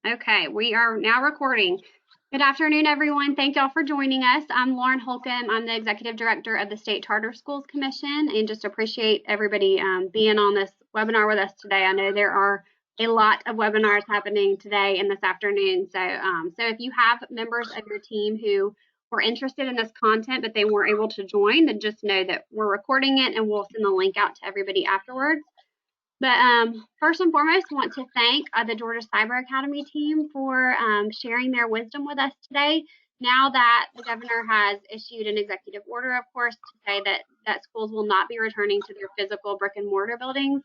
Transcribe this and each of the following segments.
Okay, we are now recording. Good afternoon, everyone. Thank y'all for joining us. I'm Lauren Holcomb. I'm the Executive Director of the State Charter Schools Commission, and just appreciate everybody being on this webinar with us today. I know there are a lot of webinars happening today and this afternoon. So if you have members of your team who were interested in this content, but they weren't able to join, then just know that we're recording it and we'll send the link out to everybody afterwards. But first and foremost, I want to thank the Georgia Cyber Academy team for sharing their wisdom with us today. Now that the governor has issued an executive order, of course, to say that schools will not be returning to their physical brick and mortar buildings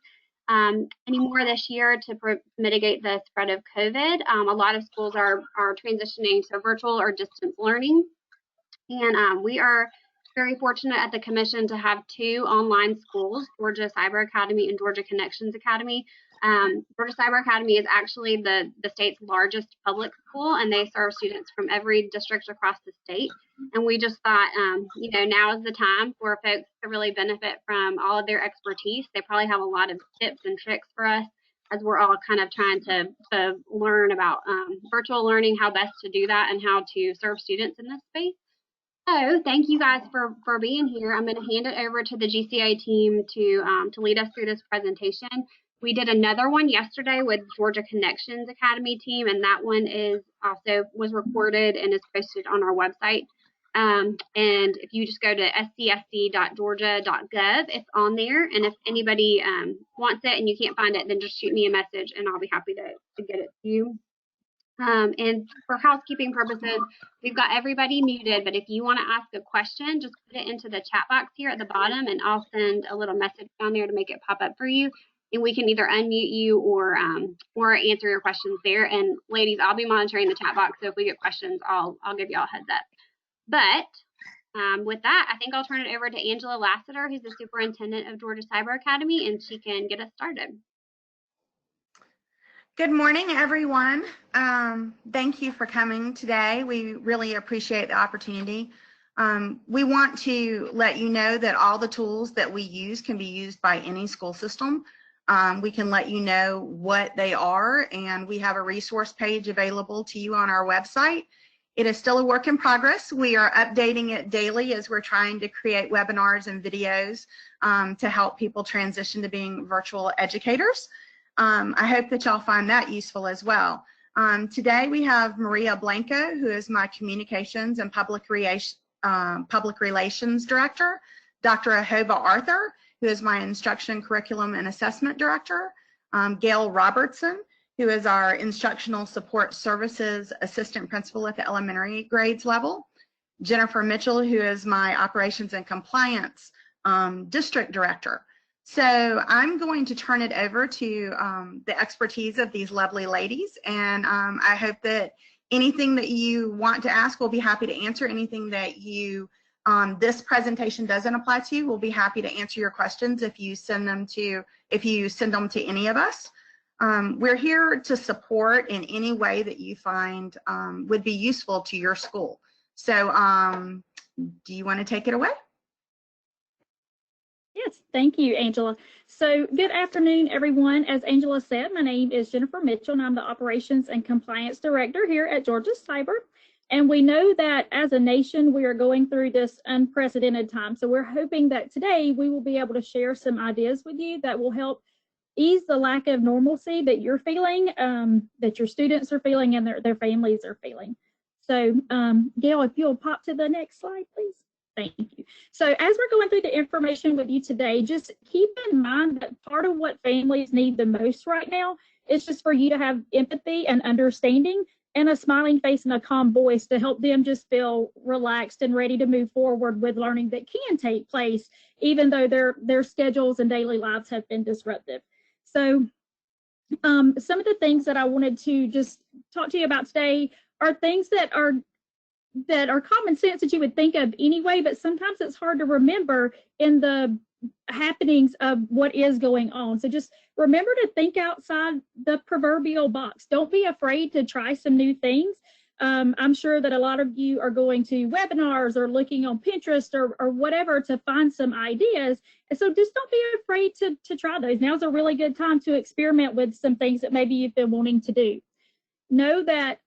anymore this year to mitigate the spread of COVID. A lot of schools are transitioning to virtual or distance learning. And we are very fortunate at the commission to have two online schools, Georgia Cyber Academy and Georgia Connections Academy. Georgia Cyber Academy is actually the state's largest public school, and they serve students from every district across the state. And we just thought, now is the time for folks to really benefit from all of their expertise. They probably have a lot of tips and tricks for us as we're all kind of trying to learn about virtual learning, how best to do that, and how to serve students in this space. So thank you guys for being here. I'm going to hand it over to the GCA team to lead us through this presentation. We did another one yesterday with Georgia Connections Academy team, and that one was recorded and is posted on our website. And if you just go to scsc.georgia.gov, it's on there. And if anybody wants it and you can't find it, then just shoot me a message and I'll be happy to get it to you. And for housekeeping purposes, we've got everybody muted, but if you want to ask a question, just put it into the chat box here at the bottom, and I'll send a little message down there to make it pop up for you, and we can either unmute you or answer your questions there. And ladies, I'll be monitoring the chat box, so if we get questions, I'll give y'all a heads up. But with that, I think I'll turn it over to Angela Lassiter, who's the superintendent of Georgia Cyber Academy, and she can get us started. Good morning, everyone. Thank you for coming today. We really appreciate the opportunity. We want to let you know that all the tools that we use can be used by any school system. We can let you know what they are, and we have a resource page available to you on our website. It is still a work in progress. We are updating it daily as we're trying to create webinars and videos to help people transition to being virtual educators. I hope that y'all find that useful as well. Today we have Maria Blanco, who is my Communications and Public Relations Director, Dr. Ahova Arthur, who is my Instruction, Curriculum, and Assessment Director, Gail Robertson, who is our Instructional Support Services Assistant Principal at the elementary grades level, Jennifer Mitchell, who is my Operations and Compliance District Director. So I'm going to turn it over to the expertise of these lovely ladies, and I hope that anything that you want to ask, we'll be happy to answer. Anything that this presentation doesn't apply to, we'll be happy to answer your questions if you send them to any of us. We're here to support in any way that you find would be useful to your school. So do you want to take it away? Yes, thank you, Angela. So good afternoon, everyone. As Angela said, my name is Jennifer Mitchell, and I'm the Operations and Compliance Director here at Georgia Cyber. And we know that as a nation, we are going through this unprecedented time. So we're hoping that today we will be able to share some ideas with you that will help ease the lack of normalcy that you're feeling, that your students are feeling, and their families are feeling. So Gail, if you'll pop to the next slide, please. Thank you. So as we're going through the information with you today, just keep in mind that part of what families need the most right now is just for you to have empathy and understanding and a smiling face and a calm voice to help them just feel relaxed and ready to move forward with learning that can take place, even though their schedules and daily lives have been disruptive. So some of the things that I wanted to just talk to you about today are things that are common sense that you would think of anyway, but sometimes it's hard to remember in the happenings of what is going on. So just remember to think outside the proverbial box. Don't be afraid to try some new things. I'm sure that a lot of you are going to webinars or looking on Pinterest or whatever to find some ideas. And so just don't be afraid to try those. Now's a really good time to experiment with some things that maybe you've been wanting to do. know that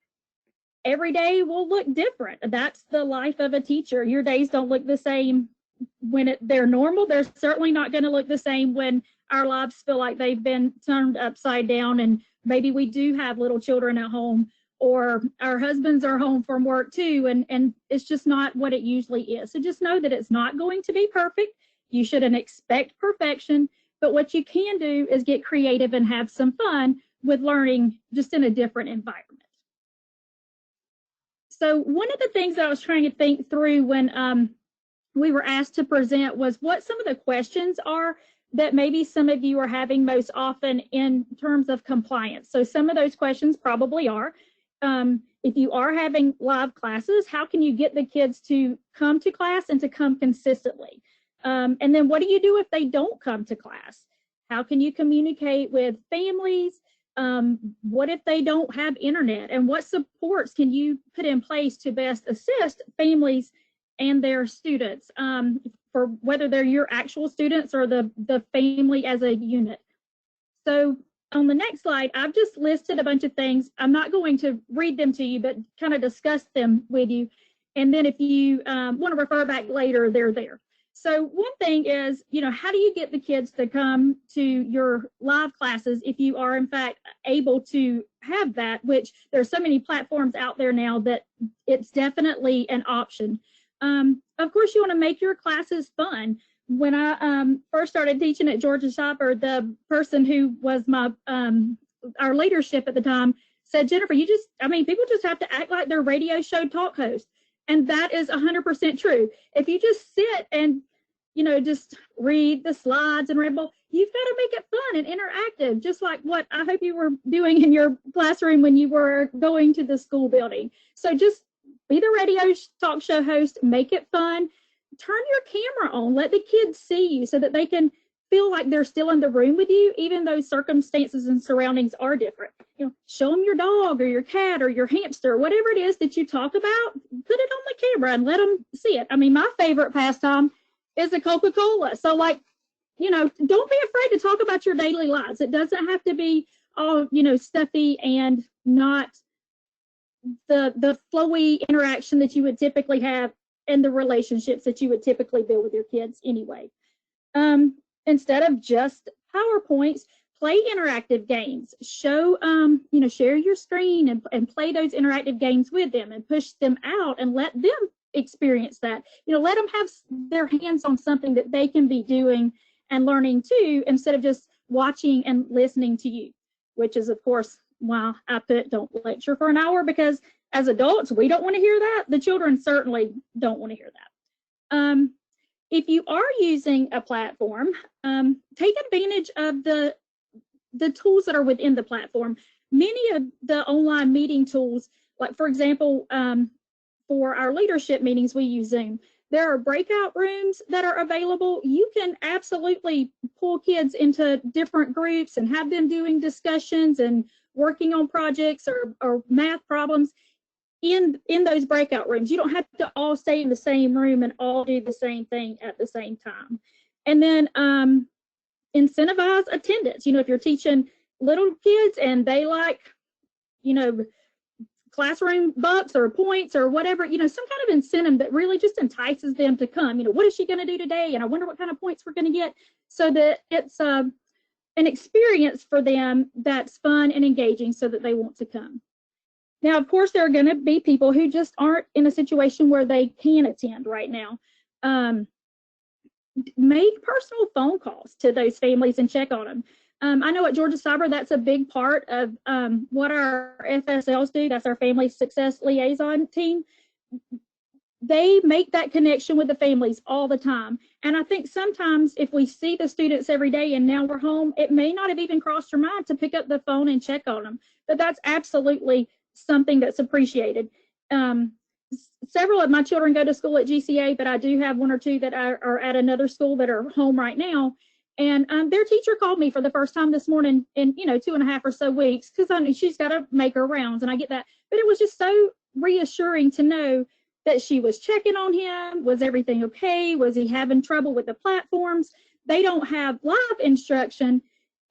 every day will look different. That's the life of a teacher. Your days don't look the same when they're normal. They're certainly not going to look the same when our lives feel like they've been turned upside down, and maybe we do have little children at home, or our husbands are home from work too, and it's just not what it usually is. So just know that it's not going to be perfect. You shouldn't expect perfection, but what you can do is get creative and have some fun with learning just in a different environment. So one of the things that I was trying to think through when we were asked to present was what some of the questions are that maybe some of you are having most often in terms of compliance. So some of those questions probably are, if you are having live classes, how can you get the kids to come to class and to come consistently? And then what do you do if they don't come to class? How can you communicate with families? What if they don't have internet? And what supports can you put in place to best assist families and their students, for whether they're your actual students or the family as a unit? So on the next slide, I've just listed a bunch of things. I'm not going to read them to you, but kind of discuss them with you. And then if you want to refer back later, they're there. So one thing is, how do you get the kids to come to your live classes if you are in fact able to have that, which there's so many platforms out there now that it's definitely an option. Of course, you want to make your classes fun. When I first started teaching at Georgia Cyber, the person who was our leadership at the time said, Jennifer, people just have to act like they're radio show talk hosts. And that is 100% true. If you just sit and, just read the slides and ramble, you've got to make it fun and interactive, just like what I hope you were doing in your classroom when you were going to the school building. So just be the radio talk show host, make it fun, turn your camera on, let the kids see you so that they can feel like they're still in the room with you, even though circumstances and surroundings are different. Show them your dog or your cat or your hamster, whatever it is that you talk about, put it on the camera and let them see it. My favorite pastime is a Coca-Cola. So don't be afraid to talk about your daily lives. It doesn't have to be all, stuffy and not the flowy interaction that you would typically have and the relationships that you would typically build with your kids anyway. Instead of just PowerPoints, play interactive games. Show, share your screen and play those interactive games with them and push them out and let them experience that. Let them have their hands on something that they can be doing and learning too, instead of just watching and listening to you, which is, of course, why I put don't lecture for an hour, because as adults, we don't want to hear that. The children certainly don't want to hear that. If you are using a platform, take advantage of the tools that are within the platform. Many of the online meeting tools, like for example, for our leadership meetings, we use Zoom. There are breakout rooms that are available. You can absolutely pull kids into different groups and have them doing discussions and working on projects or math problems in those breakout rooms. You don't have to all stay in the same room and all do the same thing at the same time. And then incentivize attendance. If you're teaching little kids and they like, classroom bucks or points or whatever, some kind of incentive that really just entices them to come. What is she going to do today? And I wonder what kind of points we're going to get, so that it's an experience for them that's fun and engaging so that they want to come. Now, of course, there are going to be people who just aren't in a situation where they can attend right now. Make personal phone calls to those families and check on them. I know at Georgia Cyber, that's a big part of what our FSLs do. That's our Family Success Liaison team. They make that connection with the families all the time. And I think sometimes if we see the students every day and now we're home, it may not have even crossed your mind to pick up the phone and check on them. But that's absolutely something that's appreciated. Several of my children go to school at GCA, but I do have one or two that are at another school that are home right now. And their teacher called me for the first time this morning in 2.5 or so weeks, because I knew she's got to make her rounds, and I get that. But it was just so reassuring to know that she was checking on him. Was everything okay? Was he having trouble with the platforms? They don't have live instruction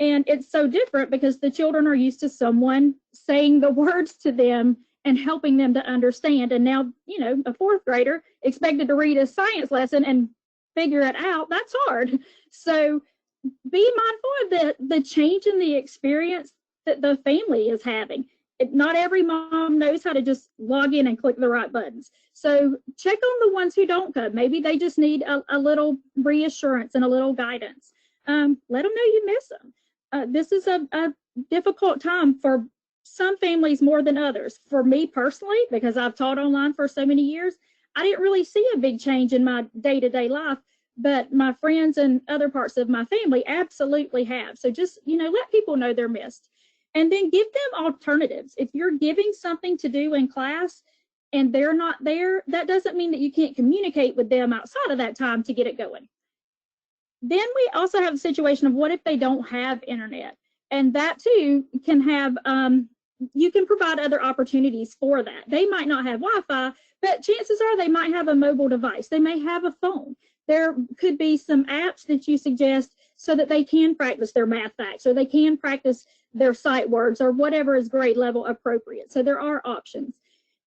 And it's so different because the children are used to someone saying the words to them and helping them to understand. And now, you know, a fourth grader expected to read a science lesson and figure it out, that's hard. So be mindful of the change in the experience that the family is having. Not every mom knows how to just log in and click the right buttons. So check on the ones who don't code. Maybe they just need a little reassurance and a little guidance. Let them know you miss them. This is a difficult time for some families more than others. For me personally, because I've taught online for so many years, I didn't really see a big change in my day-to-day life, but my friends and other parts of my family absolutely have. So just, you know, let people know they're missed. And then give them alternatives. If you're giving something to do in class and they're not there, that doesn't mean that you can't communicate with them outside of that time to get it going. Then we also have a situation of what if they don't have internet? And that too can have, you can provide other opportunities for that. They might not have Wi-Fi, but chances are they might have a mobile device. They may have a phone. There could be some apps that you suggest so that they can practice their math facts, or they can practice their sight words, or whatever is grade level appropriate. So there are options.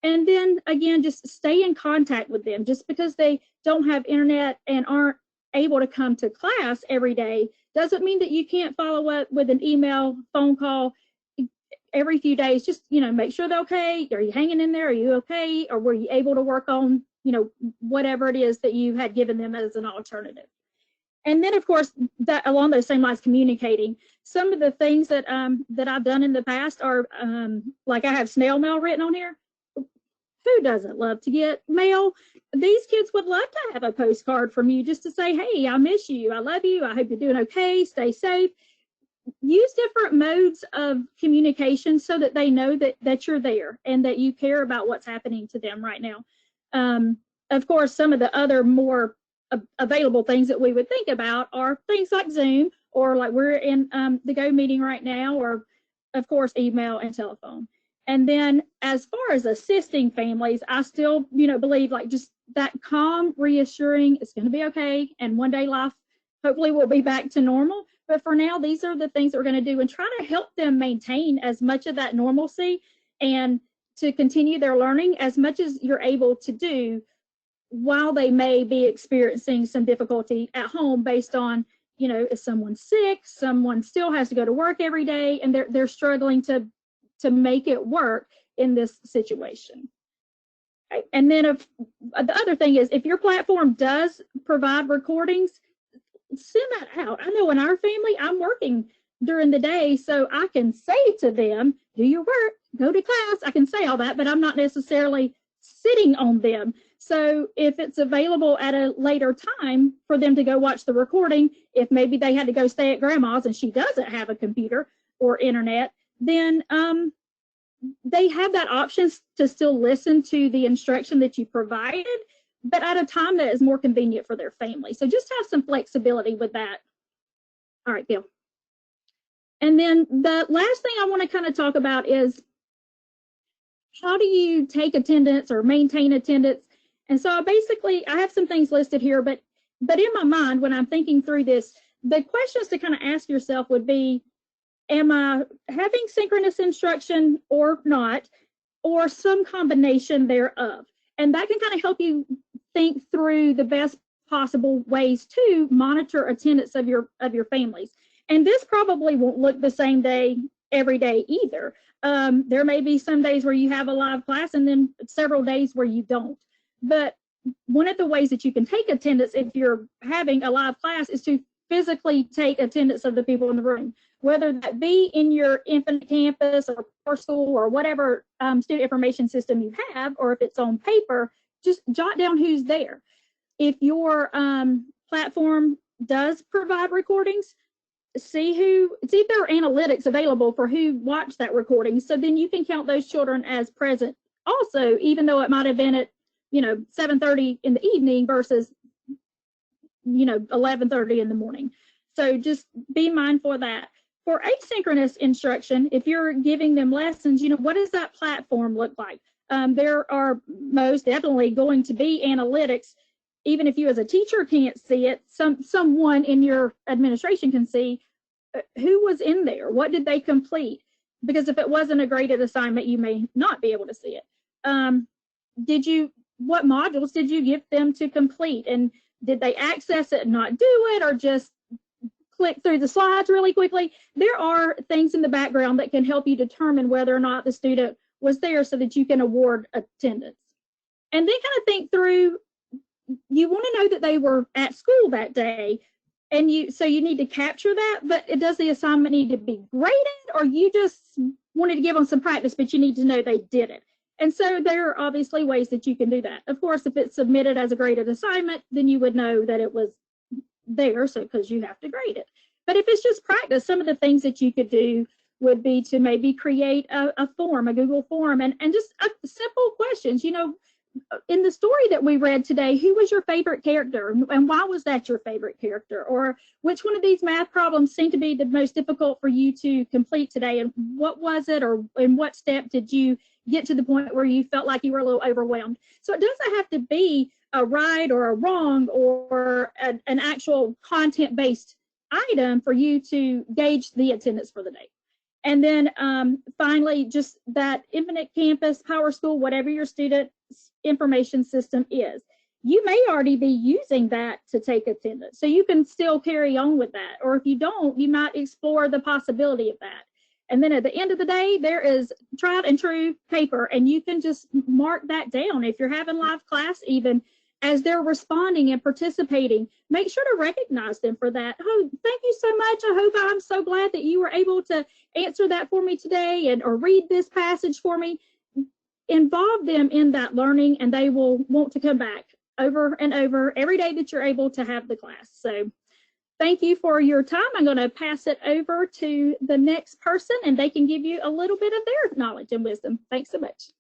And then again, just stay in contact with them. Just because they don't have internet and aren't able to come to class every day doesn't mean that you can't follow up with an email, phone call every few days. Just, you know, make sure they're okay. Are you hanging in there? Are you okay? Or were you able to work on, you know, whatever it is that you had given them as an alternative? And then, of course, that along those same lines, communicating. Some of the things that that I've done in the past are like I have snail mail written on here. Who doesn't love to get mail? These kids would love to have a postcard from you just to say, hey, I miss you. I love you. I hope you're doing okay. Stay safe. Use different modes of communication so that they know that you're there and that you care about what's happening to them right now. Of course, some of the other more available things that we would think about are things like Zoom, or like we're in the Go meeting right now, or of course email and telephone. And then as far as assisting families, I still, you know, believe like just that calm, reassuring, it's going to be okay, and one day life hopefully will be back to normal. But for now, these are the things that we're going to do, and try to help them maintain as much of that normalcy and to continue their learning as much as you're able to do, while they may be experiencing some difficulty at home based on, you know, if someone's sick, someone still has to go to work every day, and they're struggling to make it work in this situation. Okay. And then the other thing is, if your platform does provide recordings, send that out. I know in our family, I'm working during the day, so I can say to them, do your work, go to class. I can say all that, but I'm not necessarily sitting on them. So if it's available at a later time for them to go watch the recording, if maybe they had to go stay at grandma's and she doesn't have a computer or internet, then they have that option to still listen to the instruction that you provided, but at a time that is more convenient for their family. So just have some flexibility with that. All right, Bill. And then the last thing I want to kind of talk about is, how do you take attendance or maintain attendance? And so basically, I have some things listed here, but in my mind, when I'm thinking through this, the questions to kind of ask yourself would be, am I having synchronous instruction or not, or some combination thereof? And that can kind of help you think through the best possible ways to monitor attendance of your families. And this probably won't look the same day every day either. There may be some days where you have a live class and then several days where you don't. But one of the ways that you can take attendance if you're having a live class is to physically take attendance of the people in the room, whether that be in your Infinite Campus or Personal or whatever student information system you have, or if it's on paper, just jot down who's there. If your platform does provide recordings, see if there are analytics available for who watched that recording, so then you can count those children as present also, even though it might have been at 7:30 in the evening versus 11:30 in the morning. So just be mindful of that. For asynchronous instruction, if you're giving them lessons, what does that platform look like? There are most definitely going to be analytics. Even if you as a teacher can't see it, someone in your administration can see who was in there? What did they complete? Because if it wasn't a graded assignment, you may not be able to see it. What modules did you give them to complete? And did they access it and not do it, or just click through the slides really quickly? There are things in the background that can help you determine whether or not the student was there so that you can award attendance. And then kind of think through, you want to know that they were at school that day, and so you need to capture that, but does the assignment need to be graded, or you just wanted to give them some practice, but you need to know they did it? And so there are obviously ways that you can do that. Of course, if it's submitted as a graded assignment, then you would know that it was there, so because you have to grade it. But if it's just practice, some of the things that you could do would be to maybe create a form, a Google form, and just simple questions. You know, in the story that we read today, who was your favorite character, and why was that your favorite character? Or which one of these math problems seemed to be the most difficult for you to complete today, and what was it, or in what step did you get to the point where you felt like you were a little overwhelmed? So it doesn't have to be a right or a wrong or an actual content-based item for you to gauge the attendance for the day. And then finally, just that Infinite Campus, PowerSchool, whatever your student information system is, you may already be using that to take attendance. So you can still carry on with that. Or if you don't, you might explore the possibility of that. And then at the end of the day, there is tried and true paper, and you can just mark that down. If you're having live class, even as they're responding and participating, make sure to recognize them for that. Oh, thank you so much. I'm so glad that you were able to answer that for me today, or read this passage for me. Involve them in that learning, and they will want to come back over and over every day that you're able to have the class. So thank you for your time. I'm going to pass it over to the next person, and they can give you a little bit of their knowledge and wisdom. Thanks so much.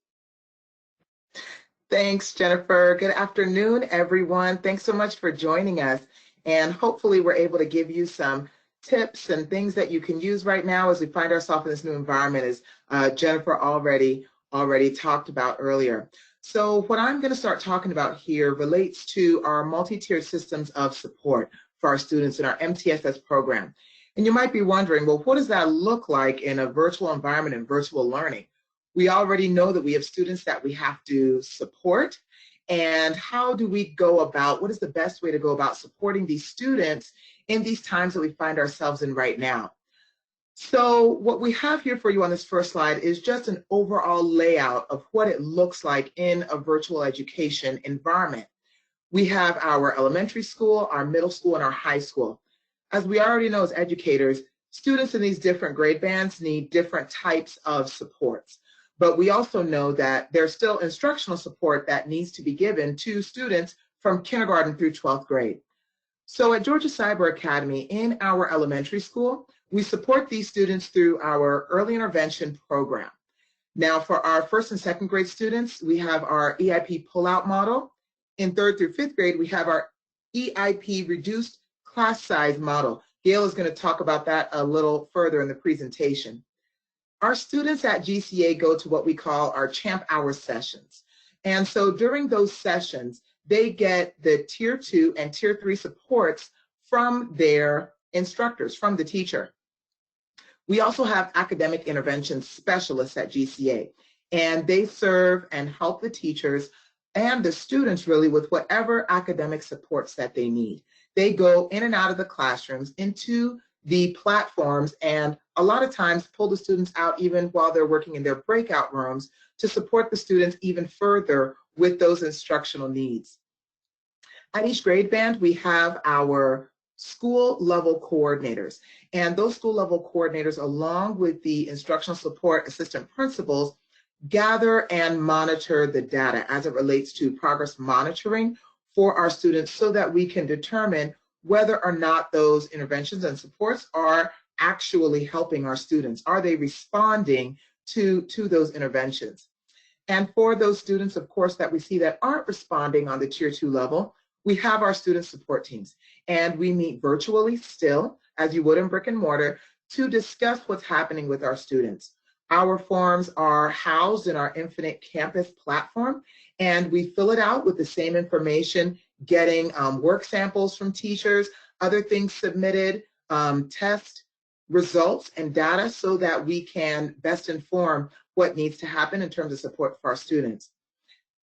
Thanks, Jennifer. Good afternoon, everyone. Thanks so much for joining us. And hopefully we're able to give you some tips and things that you can use right now as we find ourselves in this new environment, as Jennifer already talked about earlier. So what I'm going to start talking about here relates to our multi-tiered systems of support for our students in our MTSS program. And you might be wondering, well, what does that look like in a virtual environment and virtual learning? We already know that we have students that we have to support, and how do we go about, what is the best way to go about supporting these students in these times that we find ourselves in right now? So what we have here for you on this first slide is just an overall layout of what it looks like in a virtual education environment. We have our elementary school, our middle school, and our high school. As we already know as educators, students in these different grade bands need different types of supports. But we also know that there's still instructional support that needs to be given to students from kindergarten through 12th grade. So at Georgia Cyber Academy in our elementary school, we support these students through our early intervention program. Now for our first and second grade students, we have our EIP pullout model. In third through fifth grade, we have our EIP reduced class size model. Gail is going to talk about that a little further in the presentation. Our students at GCA go to what we call our Champ Hour sessions. And so during those sessions, they get the Tier 2 and Tier 3 supports from their instructors, from the teacher. We also have academic intervention specialists at GCA, and they serve and help the teachers and the students really with whatever academic supports that they need. They go in and out of the classrooms into the platforms, and a lot of times pull the students out even while they're working in their breakout rooms to support the students even further with those instructional needs. At each grade band, we have our school level coordinators, and those school level coordinators, along with the instructional support assistant principals, gather and monitor the data as it relates to progress monitoring for our students so that we can determine whether or not those interventions and supports are actually helping our students. Are they responding to those interventions? And for those students, of course, that we see that aren't responding on the Tier 2 level, we have our student support teams. And we meet virtually still, as you would in brick and mortar, to discuss what's happening with our students. Our forms are housed in our Infinite Campus platform, and we fill it out with the same information, getting work samples from teachers, other things submitted, test results and data so that we can best inform what needs to happen in terms of support for our students.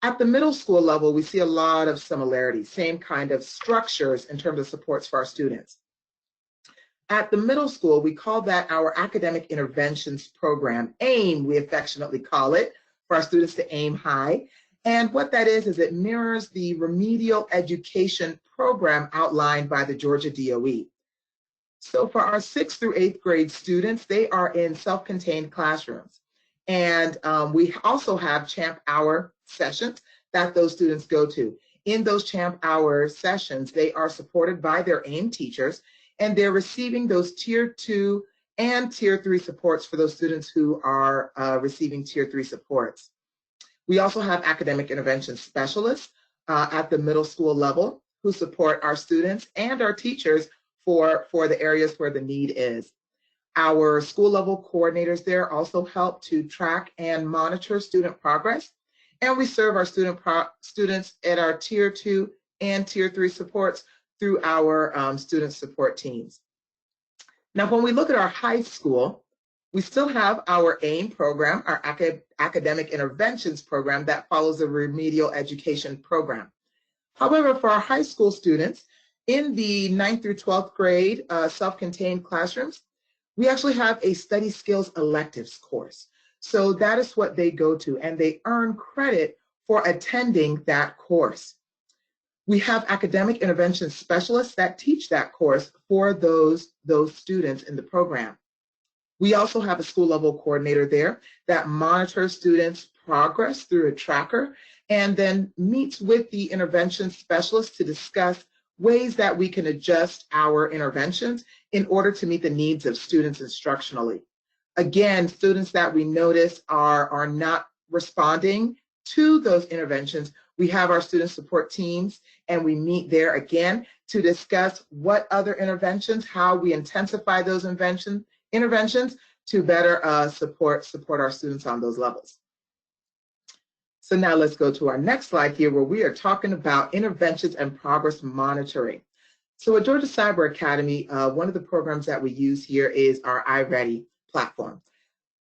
At the middle school level, we see a lot of similarities, same kind of structures in terms of supports for our students. At the middle school, we call that our Academic Interventions Program, AIM, we affectionately call it, for our students to aim high. And what that is it mirrors the remedial education program outlined by the Georgia DOE. So for our 6th through 8th grade students, they are in self-contained classrooms. And we also have Champ Hour sessions that those students go to. In those Champ Hour sessions, they are supported by their AIM teachers, and they're receiving those Tier 2 and Tier 3 supports for those students who are receiving Tier 3 supports. We also have academic intervention specialists at the middle school level who support our students and our teachers for the areas where the need is. Our school level coordinators there also help to track and monitor student progress, and we serve our students at our Tier 2 and Tier 3 supports through our student support teams. Now, when we look at our high school, we still have our AIM program, our Academic Interventions Program that follows the remedial education program. However, for our high school students, in the 9th through 12th grade self-contained classrooms, we actually have a study skills electives course. So that is what they go to, and they earn credit for attending that course. We have academic intervention specialists that teach that course for those students in the program. We also have a school level coordinator there that monitors students' progress through a tracker and then meets with the intervention specialist to discuss ways that we can adjust our interventions in order to meet the needs of students instructionally. Again, students that we notice are not responding to those interventions, we have our student support teams, and we meet there again to discuss what other interventions, how we intensify those interventions to better support our students on those levels. So now let's go to our next slide here where we are talking about interventions and progress monitoring. So at Georgia Cyber Academy, one of the programs that we use here is our iReady platform.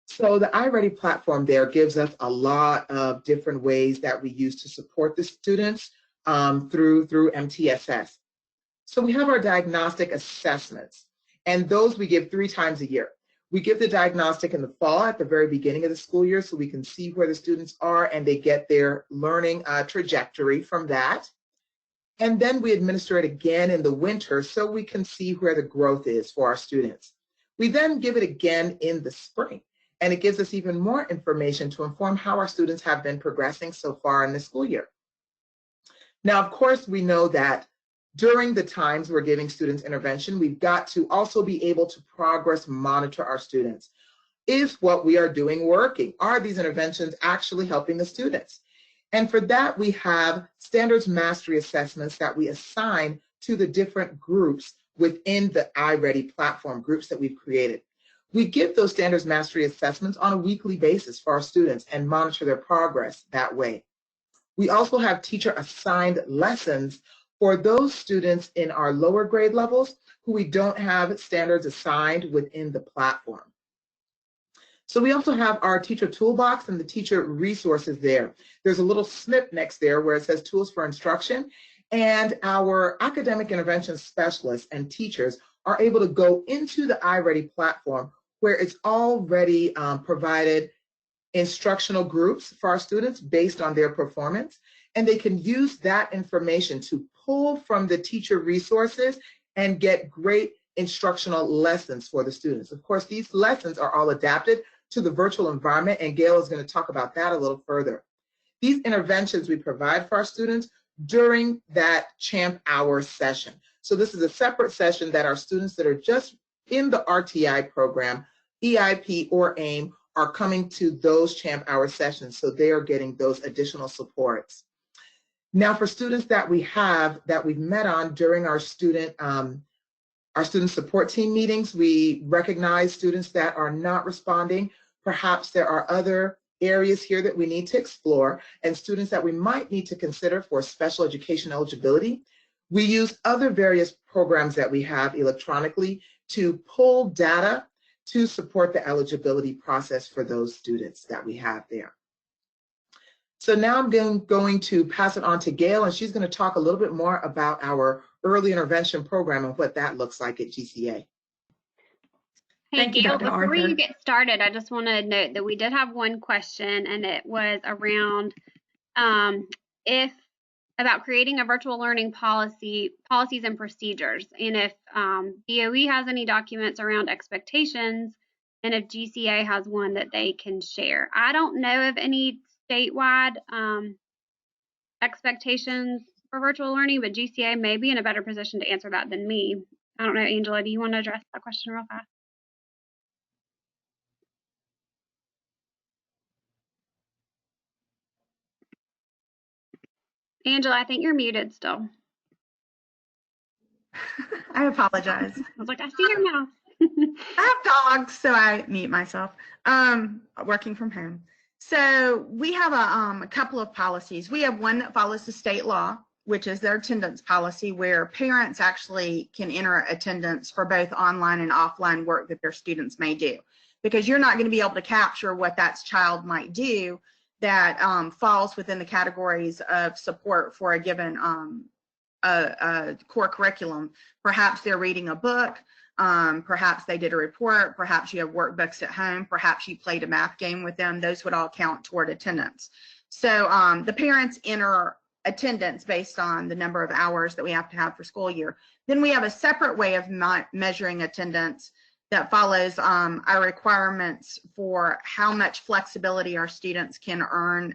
So the iReady platform there gives us a lot of different ways that we use to support the students through MTSS. So we have our diagnostic assessments, and those we give 3 times a year. We give the diagnostic in the fall at the very beginning of the school year so we can see where the students are and they get their learning trajectory from that. And then we administer it again in the winter so we can see where the growth is for our students. We then give it again in the spring, and it gives us even more information to inform how our students have been progressing so far in the school year. Now, of course, we know that during the times we're giving students intervention, we've got to also be able to progress monitor our students. Is what we are doing working? Are these interventions actually helping the students? And for that, we have standards mastery assessments that we assign to the different groups within the iReady platform, groups that we've created. We give those standards mastery assessments on a weekly basis for our students and monitor their progress that way. We also have teacher assigned lessons for those students in our lower grade levels who we don't have standards assigned within the platform. So we also have our teacher toolbox and the teacher resources there. There's a little snip next there where it says tools for instruction, and our academic intervention specialists and teachers are able to go into the iReady platform where it's already provided instructional groups for our students based on their performance, and they can use that information to pull from the teacher resources and get great instructional lessons for the students. Of course, these lessons are all adapted to the virtual environment, and Gail is going to talk about that a little further. These interventions we provide for our students during that Champ Hour session. So this is a separate session that our students that are just in the RTI program, EIP or AIM, are coming to those Champ Hour sessions, so they are getting those additional supports. Now, for students that we've met on during our student support team meetings, we recognize students that are not responding. Perhaps there are other areas here that we need to explore, and students that we might need to consider for special education eligibility. We use other various programs that we have electronically to pull data to support the eligibility process for those students that we have there. So now I'm going to pass it on to Gail, and she's going to talk a little bit more about our early intervention program and what that looks like at GCA. Hey, Thank you, Gail, Dr. before Arthur. you get started, I just want to note that we did have one question, and it was around about creating a virtual learning policies and procedures, and if DOE has any documents around expectations, and if GCA has one that they can share. I don't know of any statewide expectations for virtual learning, but GCA may be in a better position to answer that than me. I don't know, Angela, do you want to address that question real fast? Angela, I think you're muted still. I apologize. I was like, I see your mouth. I have dogs, so I mute myself. Working from home. So we have a couple of policies. We have one that follows the state law, which is their attendance policy, where parents actually can enter attendance for both online and offline work that their students may do, because you're not going to be able to capture what that child might do that falls within the categories of support for a given core curriculum. Perhaps they're reading a book, perhaps they did a report, perhaps you have workbooks at home, perhaps you played a math game with them. Those would all count toward attendance. So the parents enter attendance based on the number of hours that we have to have for school year. Then we have a separate way of measuring attendance that follows our requirements for how much flexibility our students can earn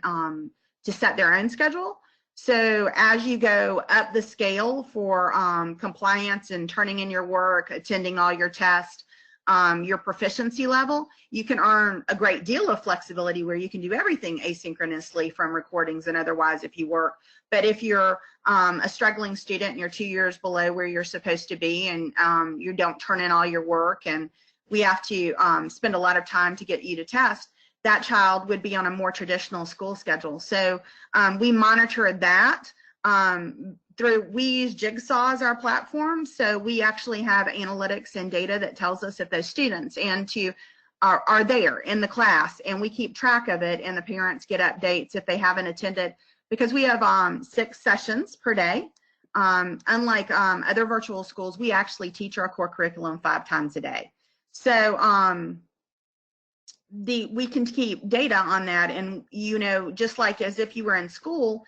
to set their own schedule. So as you go up the scale for compliance and turning in your work, attending all your tests, your proficiency level, you can earn a great deal of flexibility where you can do everything asynchronously from recordings and otherwise if you work. But if you're a struggling student and you're 2 years below where you're supposed to be and you don't turn in all your work and we have to spend a lot of time to get you to test, that child would be on a more traditional school schedule. So we monitored that we use Jigsaw as our platform. So we actually have analytics and data that tells us if those students are there in the class, and we keep track of it, and the parents get updates if they haven't attended, because we have 6 sessions per day. Unlike other virtual schools, we actually teach our core curriculum 5 times a day. So we can keep data on that, and just like as if you were in school,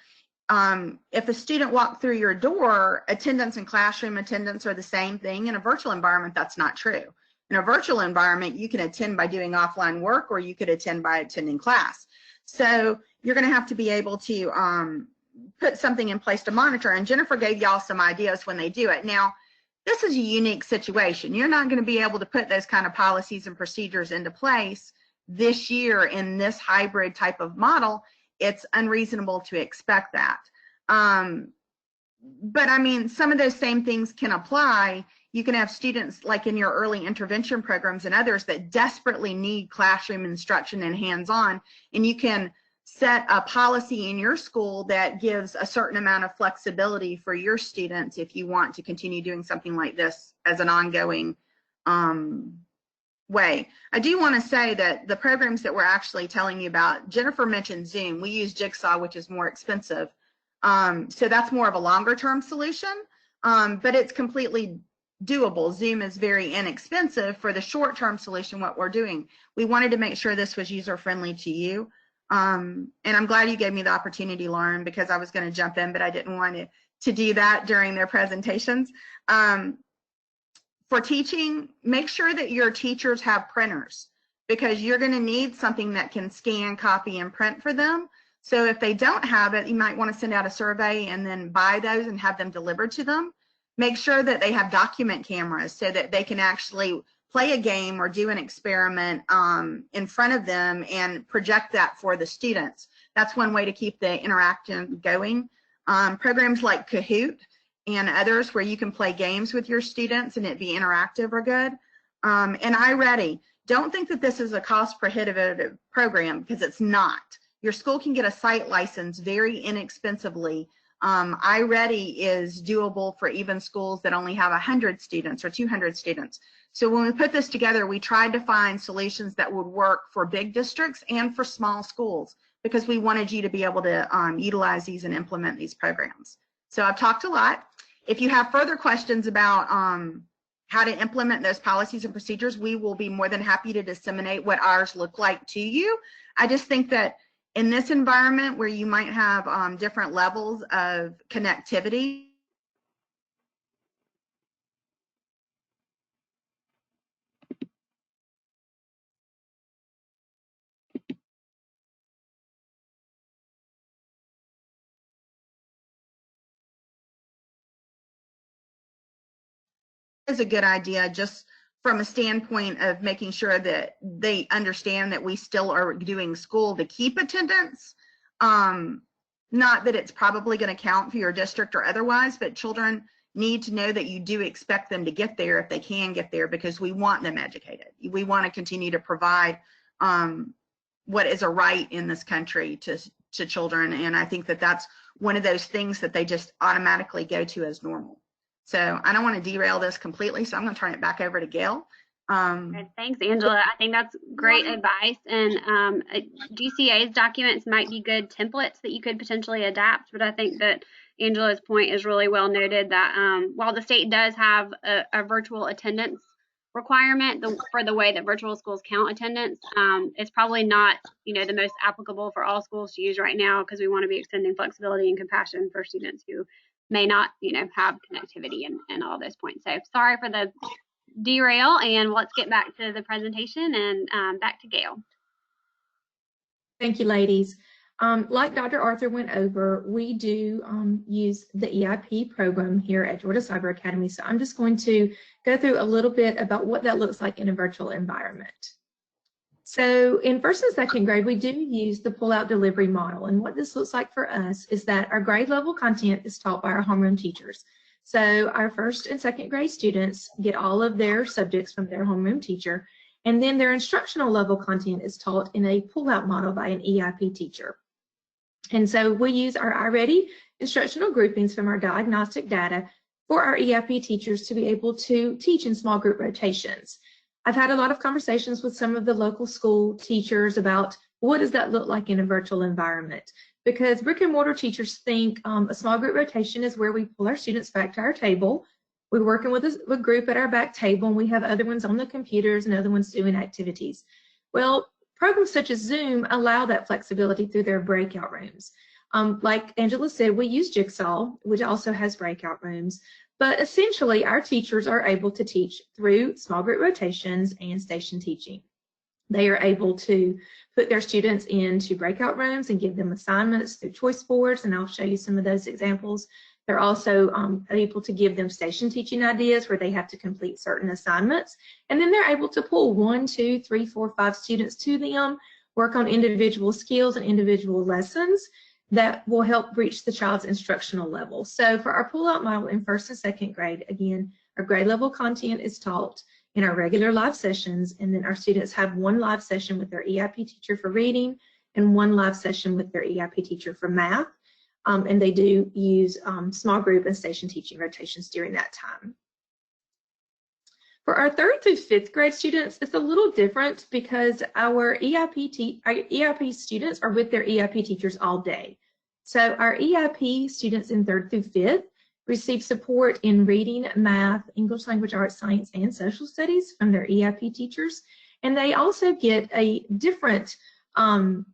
if a student walked through your door, attendance and classroom attendance are the same thing. In a virtual environment, that's not true. In a virtual environment, you can attend by doing offline work, or you could attend by attending class. So you're going to have to be able to put something in place to monitor, and Jennifer gave y'all some ideas when they do it. Now, this is a unique situation. You're not going to be able to put those kind of policies and procedures into place this year in this hybrid type of model. It's unreasonable to expect that. But I mean, some of those same things can apply. You can have students like in your early intervention programs and others that desperately need classroom instruction and hands-on, and you can set a policy in your school that gives a certain amount of flexibility for your students if you want to continue doing something like this as an ongoing way. I do want to say that the programs that we're actually telling you about, Jennifer mentioned Zoom. We use Jigsaw, which is more expensive. So that's more of a longer term solution, but it's completely doable. Zoom is very inexpensive for the short term solution, what we're doing. We wanted to make sure this was user friendly to you. And I'm glad you gave me the opportunity, Lauren, because I was going to jump in, but I didn't want to do that during their presentations. For teaching, make sure that your teachers have printers, because you're going to need something that can scan, copy, and print for them. So if they don't have it, you might want to send out a survey and then buy those and have them delivered to them. Make sure that they have document cameras so that they can actually play a game or do an experiment in front of them and project that for the students. That's one way to keep the interaction going. Programs like Kahoot and others where you can play games with your students and it be interactive are good. And iReady, don't think that this is a cost prohibitive program, because it's not. Your school can get a site license very inexpensively iReady is doable for even schools that only have 100 students or 200 students. So when we put this together, we tried to find solutions that would work for big districts and for small schools, because we wanted you to be able to utilize these and implement these programs. So I've talked a lot. If you have further questions about how to implement those policies and procedures, we will be more than happy to disseminate what ours look like to you. I just think that in this environment where you might have different levels of connectivity, is a good idea, just from a standpoint of making sure that they understand that we still are doing school to keep attendance. Not that it's probably going to count for your district or otherwise, but children need to know that you do expect them to get there if they can get there, because we want them educated. We want to continue to provide what is a right in this country to children. And I think that that's one of those things that they just automatically go to as normal. So I don't want to derail this completely, so I'm going to turn it back over to Gail. Thanks, Angela. I think that's great advice. And GCA's documents might be good templates that you could potentially adapt, but I think that Angela's point is really well noted, that while the state does have a virtual attendance requirement for the way that virtual schools count attendance, it's probably not, the most applicable for all schools to use right now, because we want to be extending flexibility and compassion for students who may not, have connectivity and all those points. So sorry for the derail, and let's get back to the presentation, and back to Gail. Thank you, ladies. Like Dr. Arthur went over, we do use the EIP program here at Georgia Cyber Academy. So I'm just going to go through a little bit about what that looks like in a virtual environment. So in first and second grade, we do use the pull-out delivery model. And what this looks like for us is that our grade level content is taught by our homeroom teachers. So our first and second grade students get all of their subjects from their homeroom teacher, and then their instructional level content is taught in a pull-out model by an EIP teacher. And so we use our iReady instructional groupings from our diagnostic data for our EIP teachers to be able to teach in small group rotations. I've had a lot of conversations with some of the local school teachers about what does that look like in a virtual environment, because brick and mortar teachers think a small group rotation is where we pull our students back to our table. We're working with a group at our back table, and we have other ones on the computers and other ones doing activities. Well, programs such as Zoom allow that flexibility through their breakout rooms. Like Angela said, we use Jigsaw, which also has breakout rooms. But essentially, our teachers are able to teach through small group rotations and station teaching. They are able to put their students into breakout rooms and give them assignments through choice boards, and I'll show you some of those examples. They're also able to give them station teaching ideas where they have to complete certain assignments, and then they're able to pull 1, 2, 3, 4, 5 students to them, work on individual skills and individual lessons that will help reach the child's instructional level. So for our pull-out model in first and second grade, again, our grade level content is taught in our regular live sessions, and then our students have one live session with their EIP teacher for reading and one live session with their EIP teacher for math, and they do use small group and station teaching rotations during that time. For our 3rd through 5th grade students, it's a little different because our EIP students are with their EIP teachers all day. So our EIP students in 3rd through 5th receive support in reading, math, English language arts, science, and social studies from their EIP teachers. And they also get a different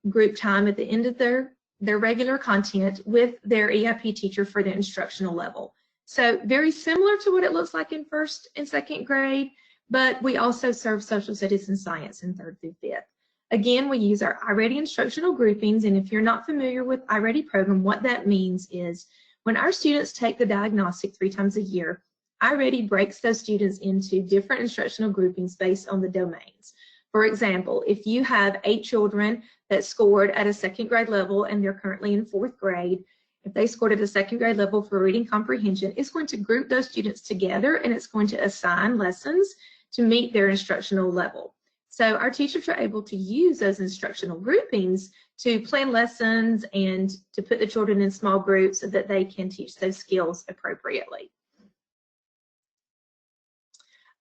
group time at the end of their regular content with their EIP teacher for their instructional level. So very similar to what it looks like in 1st and 2nd grade, but we also serve social studies and science in 3rd through 5th. Again, we use our iReady instructional groupings, and if you're not familiar with iReady program, what that means is when our students take the diagnostic 3 times a year, iReady breaks those students into different instructional groupings based on the domains. For example, if you have 8 children that scored at a 2nd grade level and they're currently in 4th grade, if they scored at a 2nd grade level for reading comprehension, it's going to group those students together and it's going to assign lessons to meet their instructional level. So our teachers are able to use those instructional groupings to plan lessons and to put the children in small groups so that they can teach those skills appropriately.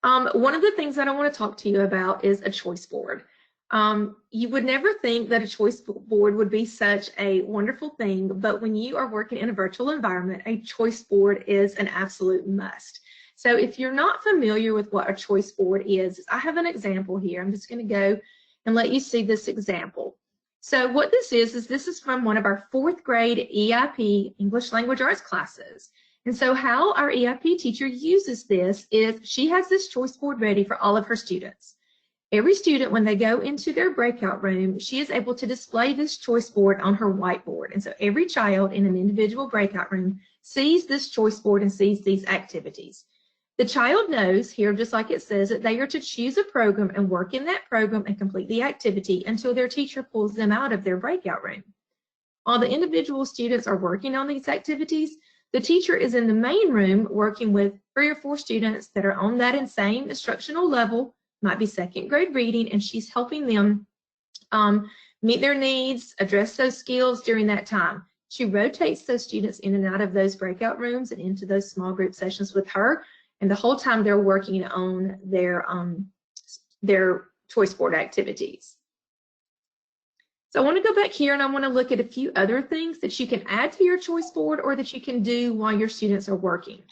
One of the things that I want to talk to you about is a choice board. You would never think that a choice board would be such a wonderful thing, but when you are working in a virtual environment, a choice board is an absolute must. So if you're not familiar with what a choice board is, I have an example here. I'm just going to go and let you see this example. So what this is this is from one of our 4th grade EIP, English Language Arts classes. And so how our EIP teacher uses this is she has this choice board ready for all of her students. Every student, when they go into their breakout room, she is able to display this choice board on her whiteboard. And so every child in an individual breakout room sees this choice board and sees these activities. The child knows here, just like it says, that they are to choose a program and work in that program and complete the activity until their teacher pulls them out of their breakout room. While the individual students are working on these activities, the teacher is in the main room working with 3 or 4 students that are on that same instructional level, might be 2nd grade reading, and she's helping them meet their needs, address those skills during that time. She rotates those students in and out of those breakout rooms and into those small group sessions with her, and the whole time they're working on their choice board activities. So I want to go back here and I want to look at a few other things that you can add to your choice board or that you can do while your students are working.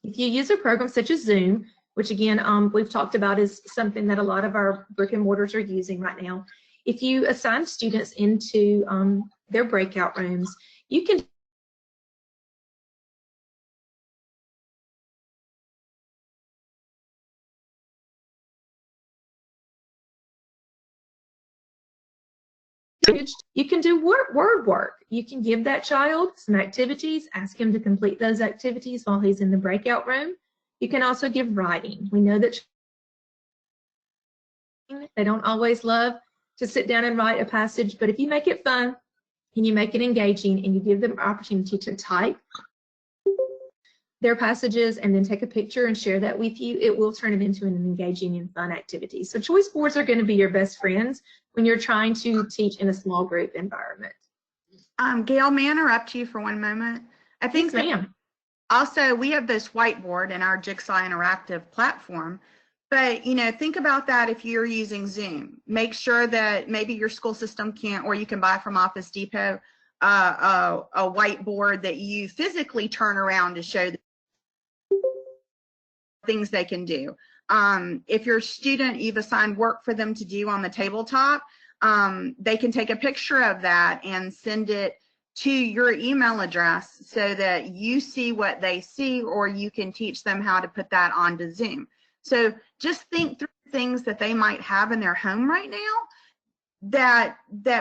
If you use a program such as Zoom, which again, we've talked about is something that a lot of our brick and mortars are using right now. If you assign students into their breakout rooms, you can do word work. You can give that child some activities, ask him to complete those activities while he's in the breakout room. You can also give writing. We know that they don't always love to sit down and write a passage, but if you make it fun and you make it engaging and you give them an opportunity to type their passages and then take a picture and share that with you, it will turn it into an engaging and fun activity. So choice boards are going to be your best friends when you're trying to teach in a small group environment. Gail, may I interrupt you for one moment? I think yes, ma'am. Also, we have this whiteboard in our Jigsaw Interactive platform, but think about that if you're using Zoom. Make sure that maybe your school system can't, or you can buy from Office Depot a whiteboard that you physically turn around to show the things they can do. If your student, you've assigned work for them to do on the tabletop, they can take a picture of that and send it to your email address so that you see what they see, or you can teach them how to put that onto Zoom. So just think through things that they might have in their home right now,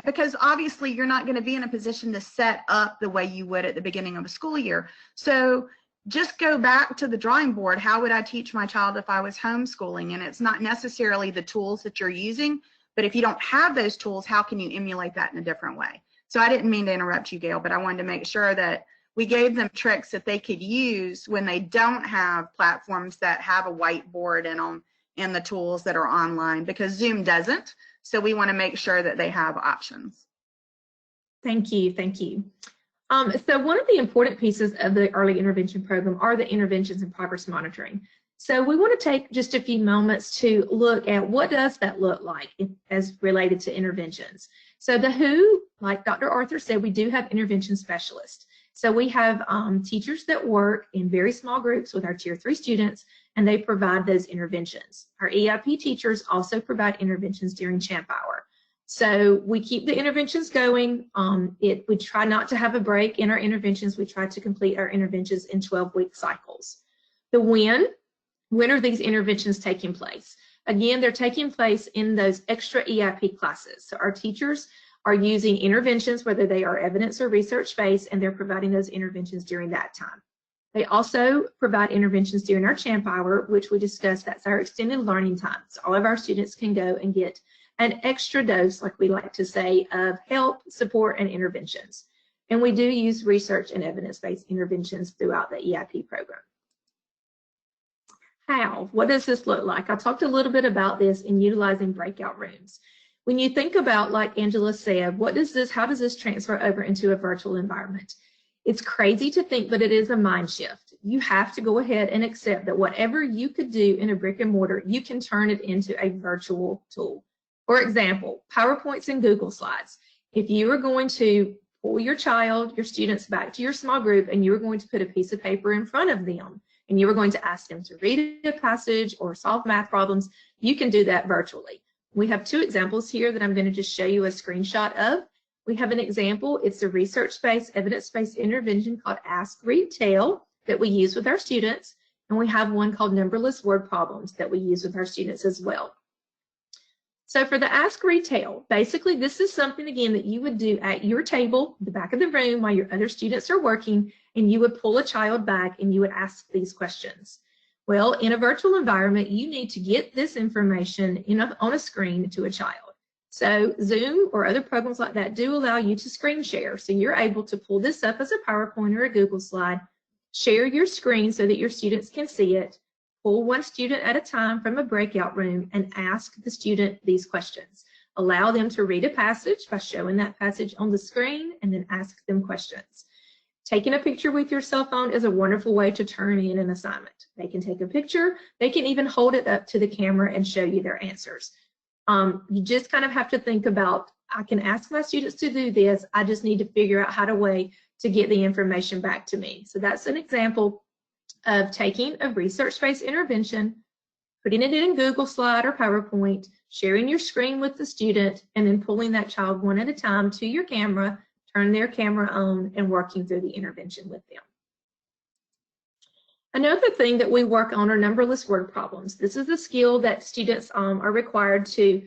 because obviously you're not going to be in a position to set up the way you would at the beginning of a school year. So just go back to the drawing board. How would I teach my child if I was homeschooling? And it's not necessarily the tools that you're using, but if you don't have those tools, how can you emulate that in a different way? So I didn't mean to interrupt you, Gail, but I wanted to make sure that we gave them tricks that they could use when they don't have platforms that have a whiteboard and the tools that are online, because Zoom doesn't. So we want to make sure that they have options. Thank you. Thank you. So one of the important pieces of the early intervention program are the interventions and progress monitoring. So we want to take just a few moments to look at what does that look like as related to interventions. So the WHO, like Dr. Arthur said, we do have intervention specialists. So we have teachers that work in very small groups with our Tier 3 students, and they provide those interventions. Our EIP teachers also provide interventions during Champ Hour. So we keep the interventions going. We try not to have a break in our interventions. We try to complete our interventions in 12-week cycles. The when are these interventions taking place? Again, they're taking place in those extra EIP classes. So our teachers are using interventions, whether they are evidence or research-based, and they're providing those interventions during that time. They also provide interventions during our Champ Hour, which we discussed. That's our extended learning time. So all of our students can go and get an extra dose, like we like to say, of help, support, and interventions. And we do use research and evidence-based interventions throughout the EIP program. How? What does this look like? I talked a little bit about this in utilizing breakout rooms. When you think about, like Angela said, how does this transfer over into a virtual environment? It's crazy to think, but it is a mind shift. You have to go ahead and accept that whatever you could do in a brick and mortar, you can turn it into a virtual tool. For example, PowerPoints and Google Slides. If you are going to pull your students back to your small group, and you are going to put a piece of paper in front of them, and you are going to ask them to read a passage or solve math problems, you can do that virtually. We have two examples here that I'm going to just show you a screenshot of. We have an example. It's a research-based, evidence-based intervention called Ask, Read, Tell that we use with our students. And we have one called Numberless Word Problems that we use with our students as well. So for the Ask, Read, Tell, basically this is something, again, that you would do at your table, the back of the room, while your other students are working, and you would pull a child back and you would ask these questions. Well, in a virtual environment, you need to get this information on a screen to a child. So Zoom or other programs like that do allow you to screen share. So you're able to pull this up as a PowerPoint or a Google slide, share your screen so that your students can see it, pull one student at a time from a breakout room and ask the student these questions. Allow them to read a passage by showing that passage on the screen and then ask them questions. Taking a picture with your cell phone is a wonderful way to turn in an assignment. They can take a picture, they can even hold it up to the camera and show you their answers. You just kind of have to think about, I can ask my students to do this, I just need to figure out how to get the information back to me. So that's an example of taking a research-based intervention, putting it in Google Slide or PowerPoint, sharing your screen with the student, and then pulling that child one at a time to your camera, turn their camera on, and working through the intervention with them. Another thing that we work on are numberless word problems. This is a skill that students are required to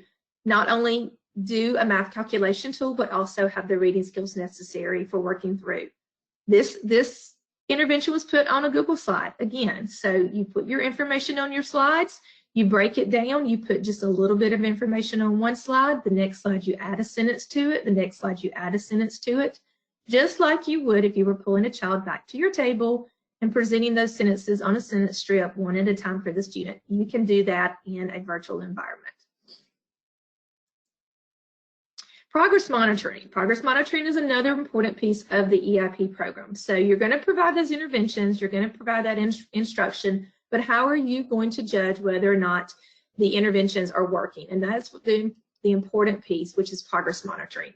not only do a math calculation tool, but also have the reading skills necessary for working through. This intervention was put on a Google slide again. So you put your information on your slides, you break it down, you put just a little bit of information on one slide, the next slide you add a sentence to it, the next slide you add a sentence to it, just like you would if you were pulling a child back to your table and presenting those sentences on a sentence strip one at a time for the student. You can do that in a virtual environment. Progress monitoring. Progress monitoring is another important piece of the EIP program. So you're going to provide those interventions, you're going to provide that instruction, but how are you going to judge whether or not the interventions are working? And that's the important piece, which is progress monitoring.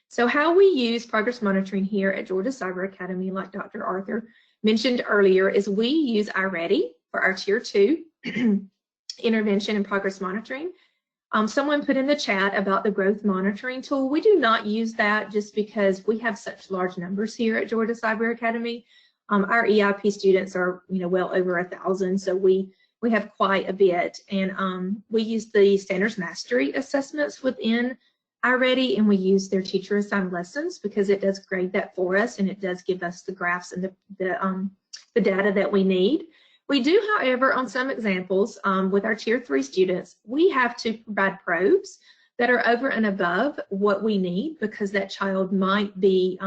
So how we use progress monitoring here at Georgia Cyber Academy, like Dr. Arthur mentioned earlier, is we use iReady for our Tier 2 intervention and progress monitoring. Someone put in the chat about the growth monitoring tool. We do not use that just because we have such large numbers here at Georgia Cyber Academy. Our EIP students are, well over 1,000, so we have quite a bit. And we use the Standards Mastery assessments within iReady, and we use their teacher assigned lessons because it does grade that for us, and it does give us the graphs and the data that we need. We do, however, on some examples with our Tier 3 students, we have to provide probes that are over and above what we need because that child might be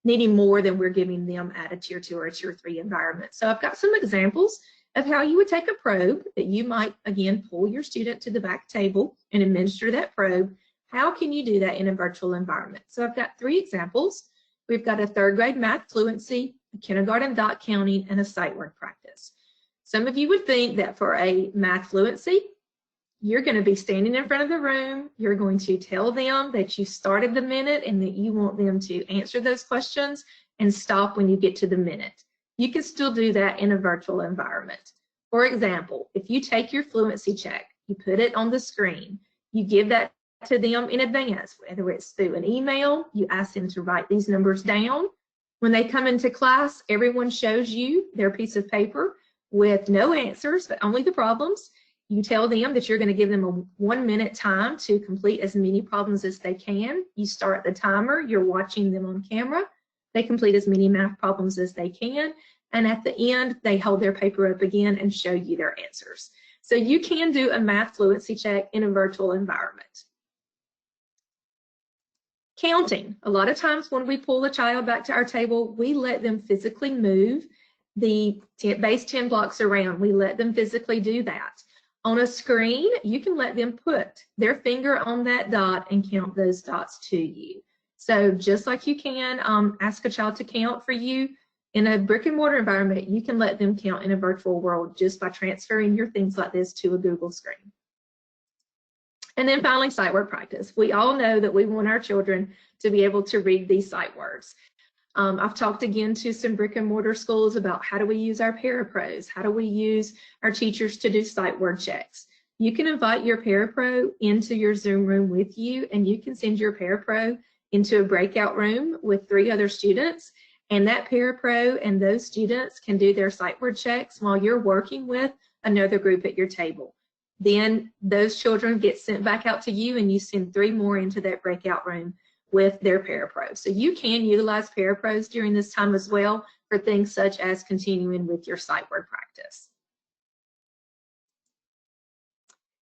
needing more than we're giving them at a Tier 2 or a Tier 3 environment. So I've got some examples of how you would take a probe that you might, again, pull your student to the back table and administer that probe. How can you do that in a virtual environment? So I've got 3 examples. We've got a 3rd grade math fluency, a kindergarten dot counting, and a sight word practice. Some of you would think that for a math fluency, you're going to be standing in front of the room, you're going to tell them that you started the minute and that you want them to answer those questions and stop when you get to the minute. You can still do that in a virtual environment. For example, if you take your fluency check, you put it on the screen, you give that to them in advance, whether it's through an email, you ask them to write these numbers down. When they come into class, everyone shows you their piece of paper with no answers, but only the problems. You tell them that you're going to give them a 1-minute time to complete as many problems as they can. You start the timer, you're watching them on camera. They complete as many math problems as they can. And at the end, they hold their paper up again and show you their answers. So you can do a math fluency check in a virtual environment. Counting. A lot of times when we pull a child back to our table, we let them physically move the base 10 blocks around. We let them physically do that. On a screen, you can let them put their finger on that dot and count those dots to you. So just like you can ask a child to count for you in a brick and mortar environment, you can let them count in a virtual world just by transferring your things like this to a Google screen. And then finally, sight word practice. We all know that we want our children to be able to read these sight words. I've talked again to some brick and mortar schools about how do we use our parapros, how do we use our teachers to do sight word checks. You can invite your parapro into your Zoom room with you, and you can send your parapro into a breakout room with 3 other students, and that parapro and those students can do their sight word checks while you're working with another group at your table. Then those children get sent back out to you, and you send 3 more into that breakout room with their parapro. So you can utilize parapros during this time as well for things such as continuing with your sight word practice.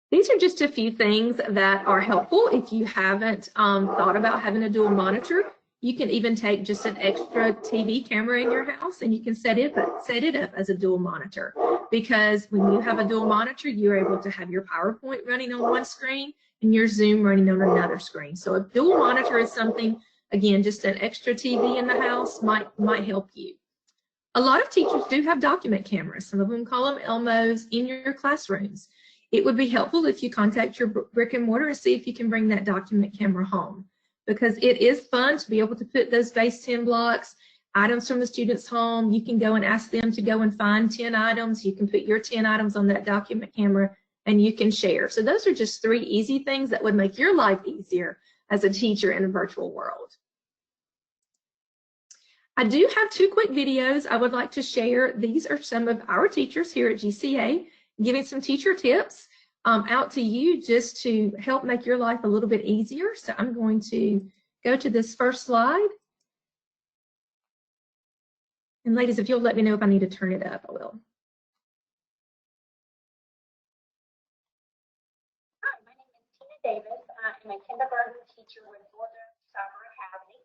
These are just a few things that are helpful if you haven't thought about having a dual monitor. You can even take just an extra TV camera in your house and you can set it up as a dual monitor, because when you have a dual monitor, you're able to have your PowerPoint running on one screen and your Zoom running on another screen. So a dual monitor is something, again, just an extra TV in the house might help you. A lot of teachers do have document cameras. Some of them call them Elmos in your classrooms. It would be helpful if you contact your brick and mortar and see if you can bring that document camera home, because it is fun to be able to put those base 10 blocks, items from the student's home. You can go and ask them to go and find 10 items. You can put your 10 items on that document camera and you can share. So those are just 3 easy things that would make your life easier as a teacher in a virtual world. I do have 2 quick videos I would like to share. These are some of our teachers here at GCA giving some teacher tips out to you just to help make your life a little bit easier. So I'm going to go to this first slide. And ladies, if you'll let me know if I need to turn it up, I will. Hi, my name is Tina Davis. I'm a kindergarten teacher with Georgia Cyber Academy.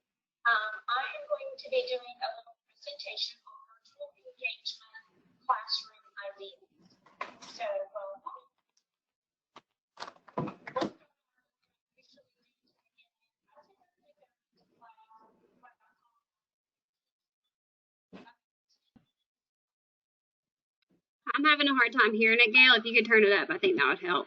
I am going to be doing a little presentation on virtual engagement classroom ideas. So, I'm having a hard time hearing it, Gail. If you could turn it up, I think that would help.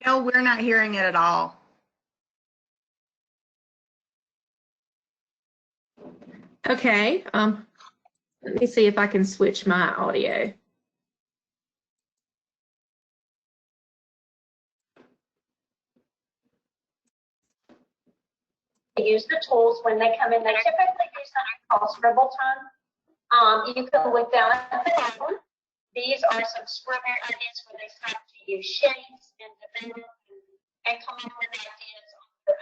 No, we're not hearing it at all. Okay, let me see if I can switch my audio. use the tools when they come in. They typically do something called scribble time. You can look down at the down. These are some scribble ideas where they start to use shapes and develop and come up with ideas on their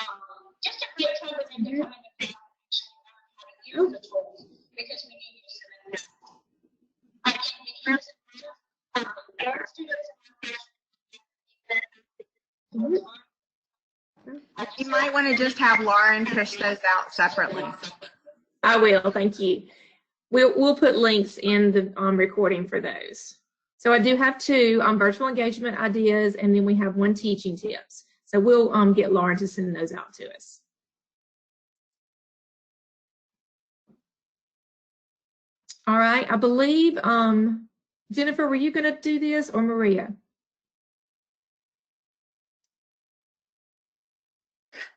own. Just a great time for them to come in and actually learn how to use the tools, because we need to use them in math. Again, we use our students You might want to just have Lauren push those out separately. I will, thank you. We'll put links in the recording for those. So I do have 2 virtual engagement ideas, and then we have 1 teaching tips. So we'll get Lauren to send those out to us. All right, I believe, Jennifer, were you going to do this, or Maria?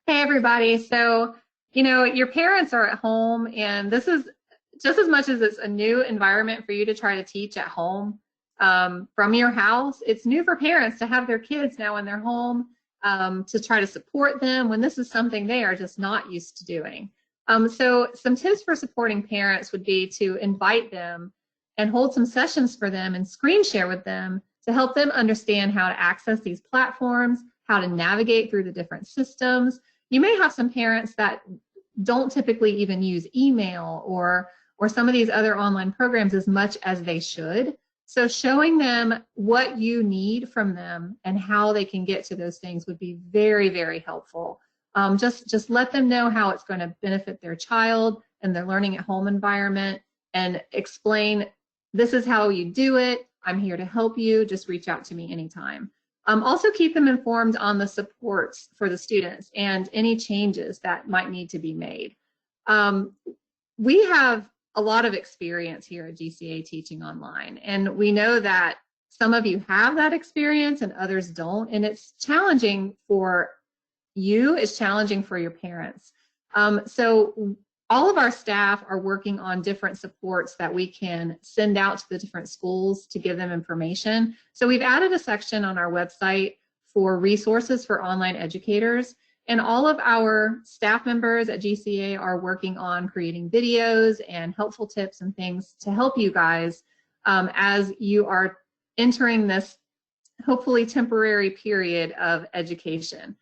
Hey, everybody. So, your parents are at home, and this is just as much as it's a new environment for you to try to teach at home from your house. It's new for parents to have their kids now in their home to try to support them when this is something they are just not used to doing. So some tips for supporting parents would be to invite them and hold some sessions for them and screen share with them to help them understand how to access these platforms, how to navigate through the different systems. You may have some parents that don't typically even use email or some of these other online programs as much as they should. So showing them what you need from them and how they can get to those things would be very, very helpful. Just let them know how it's going to benefit their child and their learning at home environment, and explain, this is how you do it. I'm here to help you. Just reach out to me anytime. Also keep them informed on the supports for the students and any changes that might need to be made. We have a lot of experience here at GCA teaching online, and we know that some of you have that experience and others don't, and it's challenging for you, it's challenging for your parents. So all of our staff are working on different supports that we can send out to the different schools to give them information. So we've added a section on our website for resources for online educators, and all of our staff members at GCA are working on creating videos and helpful tips and things to help you guys as you are entering this hopefully temporary period of education.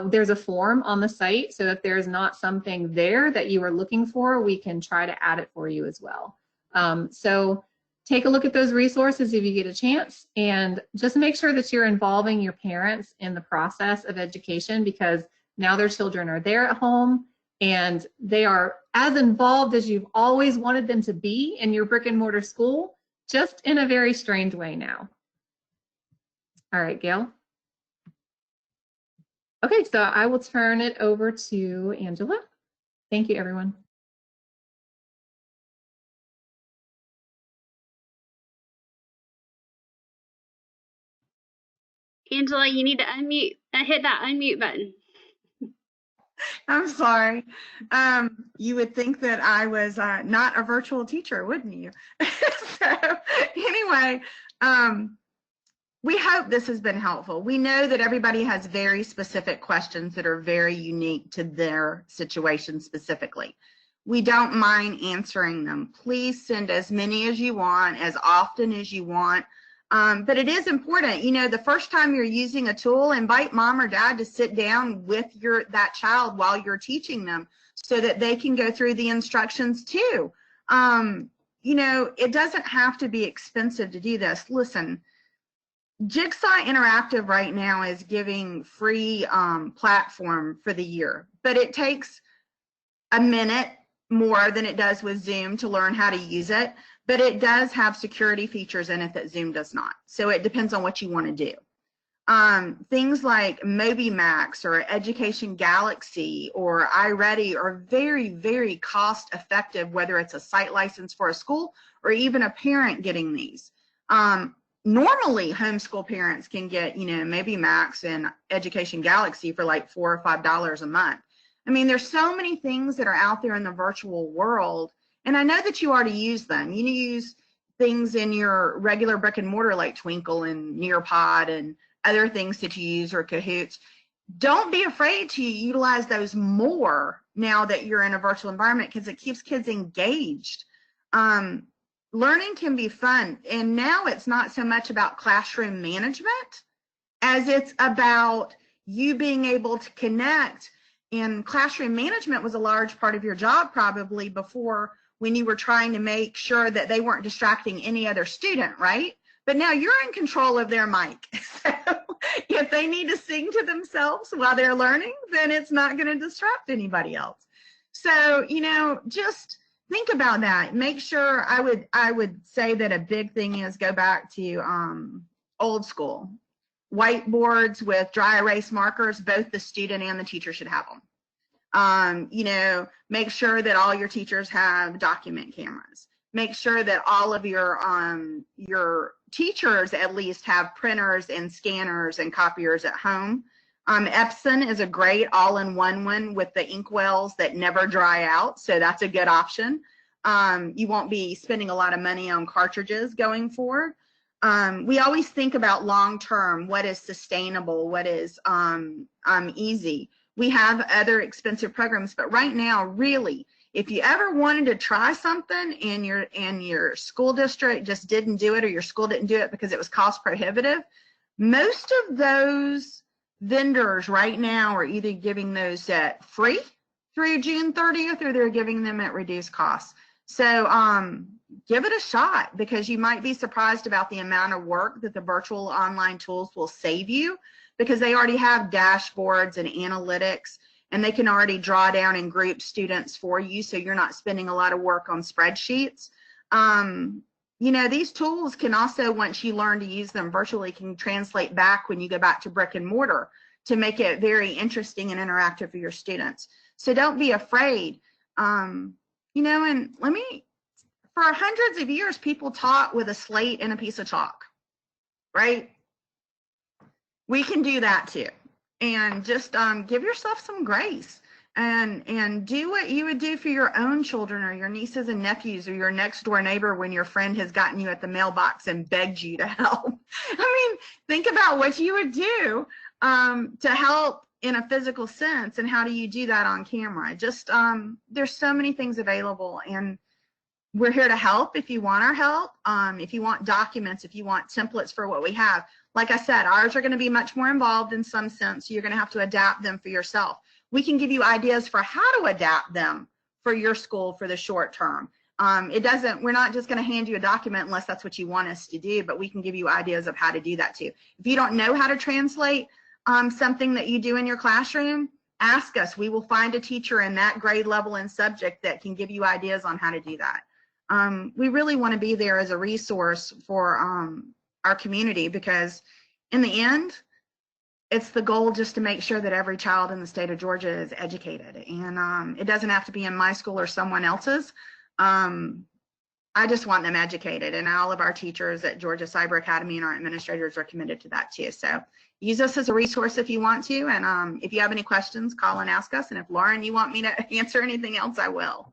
There's a form on the site, so if there's not something there that you are looking for, we can try to add it for you as well. So take a look at those resources if you get a chance, and just make sure that you're involving your parents in the process of education, because now their children are there at home and they are as involved as you've always wanted them to be in your brick and mortar school, just in a very strange way now. All right, Gail. Okay, so I will turn it over to Angela. Thank you, everyone. Angela, you need to unmute, hit that unmute button. I'm sorry. You would think that I was not a virtual teacher, wouldn't you? So anyway, we hope this has been helpful. We know that everybody has very specific questions that are very unique to their situation specifically. We don't mind answering them. Please send as many as you want, as often as you want. But it is important, you know, the first time you're using a tool, invite mom or dad to sit down with that child while you're teaching them so that they can go through the instructions too. You know, it doesn't have to be expensive to do this. Listen, Jigsaw Interactive right now is giving free platform for the year, but it takes a minute more than it does with Zoom to learn how to use it. But it does have security features in it that Zoom does not. So it depends on what you want to do. Things like MobiMax or Education Galaxy or iReady are very, very cost effective, whether it's a site license for a school or even a parent getting these. Normally, homeschool parents can get, you know, MobiMax and Education Galaxy for like $4 or $5 a month. I mean, there's so many things that are out there in the virtual world. And I know that you already use them. You use things in your regular brick and mortar like Twinkle and Nearpod and other things that you use, or Kahoots. Don't be afraid to utilize those more now that you're in a virtual environment, because it keeps kids engaged. Learning can be fun. And now it's not so much about classroom management as it's about you being able to connect. And classroom management was a large part of your job probably before, when you were trying to make sure that they weren't distracting any other student, right? But now you're in control of their mic. So if they need to sing to themselves while they're learning, then it's not going to distract anybody else. So, you know, just think about that. Make sure, I would say that a big thing is go back to old school. Whiteboards with dry erase markers, both the student and the teacher should have them. You know, make sure that all your teachers have document cameras. Make sure that all of your teachers at least have printers and scanners and copiers at home. Epson is a great all-in-one one with the inkwells that never dry out, so that's a good option. You won't be spending a lot of money on cartridges going forward. We always think about long-term, what is sustainable, what is easy. We have other expensive programs, but right now, really, if you ever wanted to try something and your school district just didn't do it, or your school didn't do it because it was cost prohibitive, most of those vendors right now are either giving those free through June 30th, or they're giving them at reduced cost. So give it a shot, because you might be surprised about the amount of work that the virtual online tools will save you, because they already have dashboards and analytics, and they can already draw down and group students for you, so you're not spending a lot of work on spreadsheets. You know, these tools can also, once you learn to use them virtually, can translate back when you go back to brick and mortar to make it very interesting and interactive for your students. So don't be afraid. You know, and for hundreds of years, people taught with a slate and a piece of chalk, right? We can do that too. And just give yourself some grace and do what you would do for your own children or your nieces and nephews or your next door neighbor when your friend has gotten you at the mailbox and begged you to help. I mean, think about what you would do to help in a physical sense, and how do you do that on camera? Just there's so many things available, and we're here to help if you want our help. If you want documents, if you want templates for what we have. Like I said, ours are going to be much more involved in some sense. You're going to have to adapt them for yourself. We can give you ideas for how to adapt them for your school for the short term. We're not just going to hand you a document unless that's what you want us to do, but we can give you ideas of how to do that too. If you don't know how to translate something that you do in your classroom, ask us. We will find a teacher in that grade level and subject that can give you ideas on how to do that. We really want to be there as a resource for our community, because in the end, it's the goal just to make sure that every child in the state of Georgia is educated. And it doesn't have to be in my school or someone else's. I just want them educated, and all of our teachers at Georgia Cyber Academy and our administrators are committed to that too. So use us as a resource if you want to. And if you have any questions, call and ask us. And if Lauren, you want me to answer anything else, I will.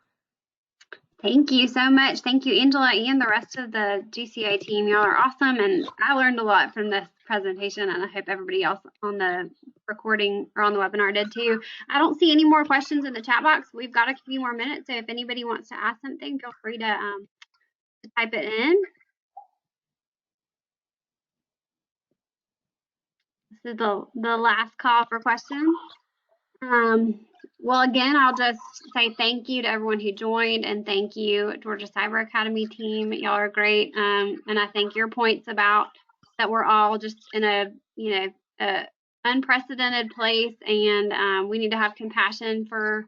Thank you so much. Thank you, Angela, and the rest of the GCA team. Y'all are awesome, and I learned a lot from this presentation, and I hope everybody else on the recording or on the webinar did too. I don't see any more questions in the chat box. We've got a few more minutes, so if anybody wants to ask something, feel free to type it in. This is the last call for questions. Well, again, I'll just say thank you to everyone who joined, and thank you, Georgia Cyber Academy team. Y'all are great. And I think your points about that we're all just in a unprecedented place, and we need to have compassion for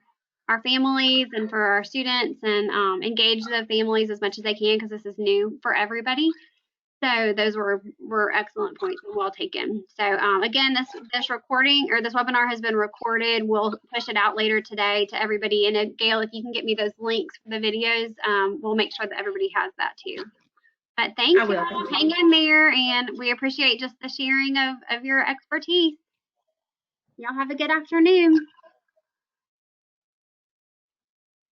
our families and for our students, and engage the families as much as they can, because this is new for everybody. So those were excellent points and well taken. So again, this recording or this webinar has been recorded. We'll push it out later today to everybody. And Gail, if you can get me those links for the videos, we'll make sure that everybody has that too. But thank you. Hang in there, and we appreciate just the sharing of your expertise. Y'all have a good afternoon.